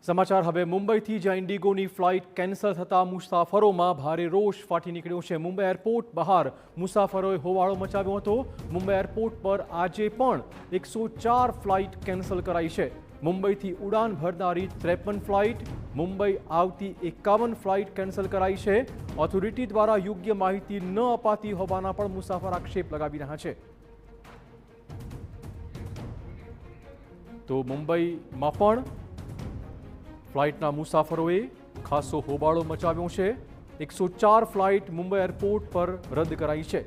સમાચાર હવે મુંબઈથી જ્યાં ઇન્ડિગોની ફ્લાઇટ કેન્સલ થતા મુસાફરોમાં ભારે રોષ ફાટી નીકળ્યો છે। મુંબઈ એરપોર્ટ બહાર મુસાફરોએ હોબાળો મચાવ્યો હતો। મુંબઈ એરપોર્ટ પર આજે પણ 104 ફ્લાઇટ કેન્સલ કરાઈ છે। મુંબઈથી ઉડાન ભરનારી 53 ફ્લાઇટ, મુંબઈ આવતી 51 ફ્લાઇટ કેન્સલ કરાઈ છે। ઓથોરિટી દ્વારા યોગ્ય માહિતી ન અપાતી હોવાના પણ મુસાફર આક્ષેપ લગાવી રહ્યા છે। તો મુંબઈમાં પણ ફ્લાઇટના મુસાફરોએ ખાસો હોબાળો મચાવ્યો છે। 104 ફ્લાઇટ મુંબઈ એરપોર્ટ પર રદ કરાઈ છે।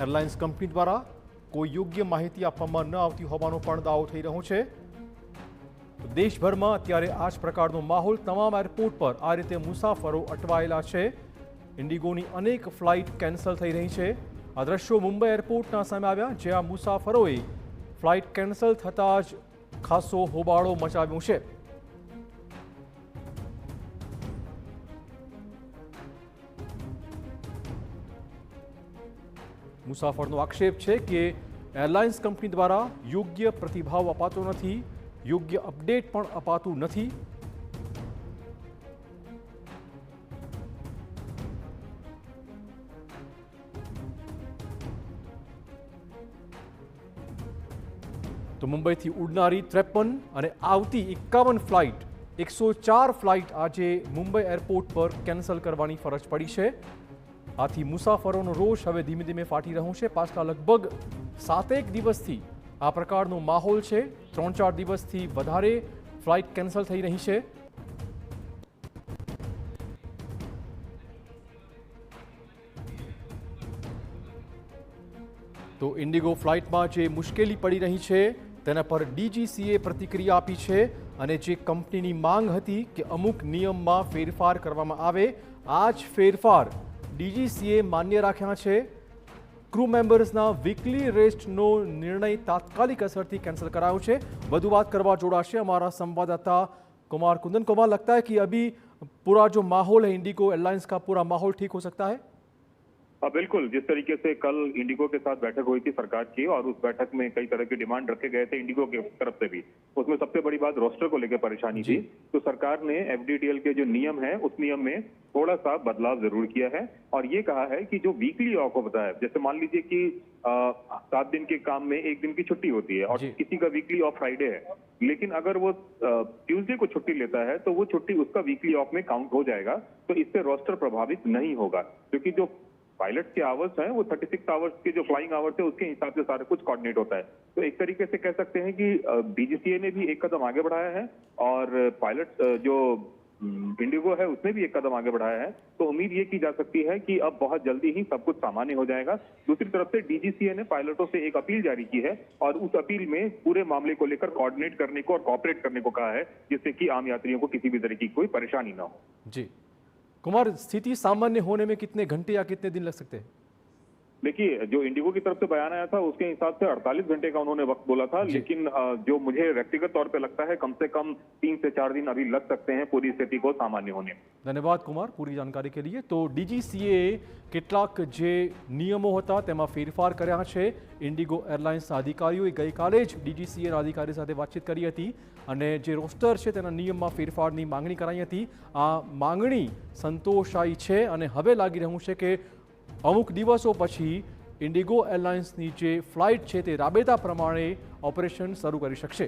એરલાઇન્સ કંપની દ્વારા કોઈ યોગ્ય માહિતી આપવામાં ન આવતી હોવાનો પણ દાવો થઈ રહ્યો છે। દેશભરમાં અત્યારે આ જ પ્રકારનો માહોલ, તમામ એરપોર્ટ પર આ રીતે મુસાફરો અટવાયેલા છે। ઇન્ડિગોની અનેક ફ્લાઇટ કેન્સલ થઈ રહી છે। આ દ્રશ્યો મુંબઈ એરપોર્ટના સામે આવ્યા, જ્યાં મુસાફરોએ ફ્લાઇટ કેન્સલ થતાં જ ખાસો હોબાળો મચાવ્યો છે। મુસાફરનો આક્ષેપ છે કે એરલાઇન્સ કંપની દ્વારા યોગ્ય પ્રતિભાવ અપાતો નથી, યોગ્ય અપડેટ પણ અપાતું નથી। તો મુંબઈથી ઉડનારી 53 અને આવતી 51 ફ્લાઇટ, 104 ફ્લાઇટ આજે મુંબઈ એરપોર્ટ પર કેન્સલ કરવાની ફરજ પડી છે। આથી મુસાફરોનો રોષ હવે ધીમે ધીમે ફાટી રહ્યો છે। પાછલા લગભગ 7 દિવસથી આ પ્રકારનો માહોલ છે। 3-4 દિવસથી વધારે ફ્લાઇટ કેન્સલ થઈ રહી છે। તો ઇન્ડિગો ફ્લાઇટમાં જે મુશ્કેલી પડી રહી છે તેના પર ડીજીસીએ પ્રતિક્રિયા આપી છે અને જે કંપનીની માંગ હતી કે અમુક નિયમમાં ફેરફાર કરવામાં આવે, આ જ ફેરફાર ડીજીસીએ માન્ય રાખ્યા છે। ક્રૂ મેમ્બર્સના વીકલી રેસ્ટનો નિર્ણય તાત્કાલિક અસરથી कैंसिल करायो છે। વધુ વાત કરવા જોડાશે हमारा संवाददाता कुमार कुंदन। कुमार, लगता है कि अभी पूरा जो माहौल है इंडिगो एयरलाइंस का, पूरा माहौल ठीक हो सकता है? बिल्कुल, जिस तरीके से कल इंडिगो के साथ बैठक हुई थी सरकार की, और उस बैठक में कई तरह के डिमांड रखे गए थे इंडिगो की तरफ से भी। उसमें सबसे बड़ी बात रोस्टर को लेकर परेशानी थी। तो सरकार ने एफडीटीएल के जो नियम है उस नियम में थोड़ा सा बदलाव जरूर किया है, और ये कहा है कि जो वीकली ऑफ होता है, जैसे मान लीजिए कि 7 दिन के काम में 1 दिन की छुट्टी होती है और किसी का वीकली ऑफ फ्राइडे है, लेकिन अगर वो ट्यूसडे को छुट्टी लेता है तो वो छुट्टी उसका वीकली ऑफ में काउंट हो जाएगा। तो इससे रोस्टर प्रभावित नहीं होगा, क्योंकि जो पायलट के आवर्स हैं वो 36 आवर्स के जो फ्लाइंग आवर्स है उसके हिसाब से सारा कुछ कोऑर्डिनेट होता है। तो एक तरीके से कह सकते हैं कि डीजीसीए ने भी एक कदम आगे बढ़ाया है, और पायलट जो इंडिगो है उसने भी एक कदम आगे बढ़ाया है। तो उम्मीद ये की जा सकती है कि अब बहुत जल्दी ही सब कुछ सामान्य हो जाएगा। दूसरी तरफ से डीजीसीए ने पायलटों से एक अपील जारी की है, और उस अपील में पूरे मामले को लेकर कोऑर्डिनेट करने को और कोऑपरेट करने को कहा है, जिससे कि आम यात्रियों को किसी भी तरह की कोई परेशानी न हो। जी कुमार, स्थिति सामान्य होने में कितने घंटे या कितने दिन लग सकते हैं? देखिए, जो इंडिगो की तरफ से बयान आया था उसके हिसाब से 48 घंटे का उन्होंने वक्त बोला था, लेकिन जो मुझे व्यक्तिगत तौर पे लगता है कम से कम 3 से 4 दिन अभी लग सकते हैं पूरी स्थिति को सामान्य होने में। धन्यवाद कुमार पूरी जानकारी के लिए। तो डीजीसीए કેટલાક જે નિયમો હતા તેમાં ફેરફાર કર્યા છે। ઇન્ડિગો એરલાઇન્સના અધિકારીઓએ ગઈકાલે જ ડીજીસીએના અધિકારી સાથે વાતચીત કરી હતી અને જે રોસ્ટર છે તેના નિયમમાં ફેરફારની માંગણી કરાઈ હતી। આ માંગણી સંતોષાઈ છે અને હવે લાગી રહ્યું છે કે અમુક દિવસો પછી ઇન્ડિગો એરલાઇન્સની જે ફ્લાઇટ છે તે રાબેતા પ્રમાણે ઓપરેશન શરૂ કરી શકશે।